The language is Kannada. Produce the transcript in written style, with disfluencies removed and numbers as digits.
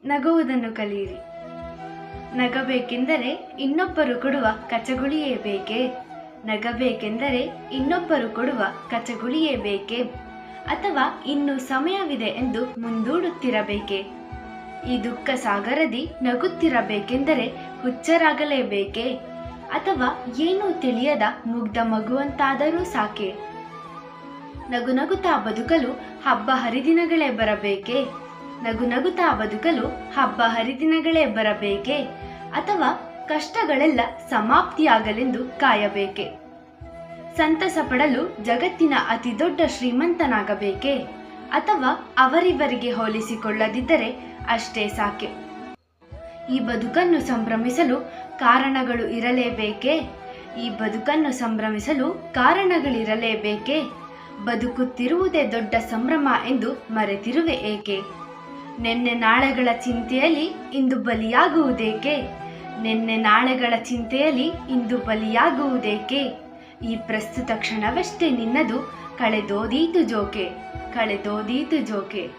ನಗುವುದನ್ನು ಕಲಿಯಿರಿ. ನಗಬೇಕೆಂದರೆ ಇನ್ನೊಬ್ಬರು ಕೊಡುವ ಕಚಗುಳಿಯೇ ಬೇಕೇ? ನಗಬೇಕೆಂದರೆ ಇನ್ನೊಬ್ಬರು ಕೊಡುವ ಕಚಗುಳಿಯೇ ಬೇಕೇ? ಅಥವಾ ಇನ್ನೂ ಸಮಯವಿದೆ ಎಂದು ಮುಂದೂಡುತ್ತಿರಬೇಕೇ? ಈ ದುಃಖ ಸಾಗರದಿ ನಗುತ್ತಿರಬೇಕೆಂದರೆ ಹುಚ್ಚರಾಗಲೇಬೇಕೇ? ಅಥವಾ ಏನೂ ತಿಳಿಯದ ಮುಗ್ಧ ಮಗುವಂತಾದರೂ ಸಾಕೆ? ನಗುನಗುತ್ತಾ ಬದುಕಲು ಹಬ್ಬ ಹರಿದಿನಗಳೇ ಬರಬೇಕೇ? ನಗುನಗುತ್ತಾ ಬದುಕಲು ಹಬ್ಬ ಹರಿದಿನಗಳೇ ಬರಬೇಕೇ? ಅಥವಾ ಕಷ್ಟಗಳೆಲ್ಲ ಸಮಾಪ್ತಿಯಾಗಲೆಂದು ಕಾಯಬೇಕೇ? ಸಂತಸ ಪಡಲು ಜಗತ್ತಿನ ಅತಿ ದೊಡ್ಡ ಶ್ರೀಮಂತನಾಗಬೇಕೇ? ಅಥವಾ ಅವರಿವರಿಗೆ ಹೋಲಿಸಿಕೊಳ್ಳದಿದ್ದರೆ ಅಷ್ಟೇ ಸಾಕೆ? ಈ ಬದುಕನ್ನು ಸಂಭ್ರಮಿಸಲು ಕಾರಣಗಳು ಇರಲೇಬೇಕೇ? ಈ ಬದುಕನ್ನು ಸಂಭ್ರಮಿಸಲು ಕಾರಣಗಳಿರಲೇಬೇಕೇ? ಬದುಕುತ್ತಿರುವುದೇ ದೊಡ್ಡ ಸಂಭ್ರಮ ಎಂದು ಮರೆತಿರುವೆ ಏಕೆ? ನೆನ್ನೆ ನಾಳೆಗಳ ಚಿಂತೆಯಲ್ಲಿ ಇಂದು ಬಲಿಯಾಗುವುದೇಕೆ? ನೆನ್ನೆ ನಾಳೆಗಳ ಚಿಂತೆಯಲ್ಲಿ ಇಂದು ಬಲಿಯಾಗುವುದೇಕೆ? ಈ ಪ್ರಸ್ತುತ ಕ್ಷಣವಷ್ಟೇ ನಿನ್ನದು, ಕಳೆದೋದೀತು ಜೋಕೆ, ಕಳೆದೋದೀತು ಜೋಕೆ.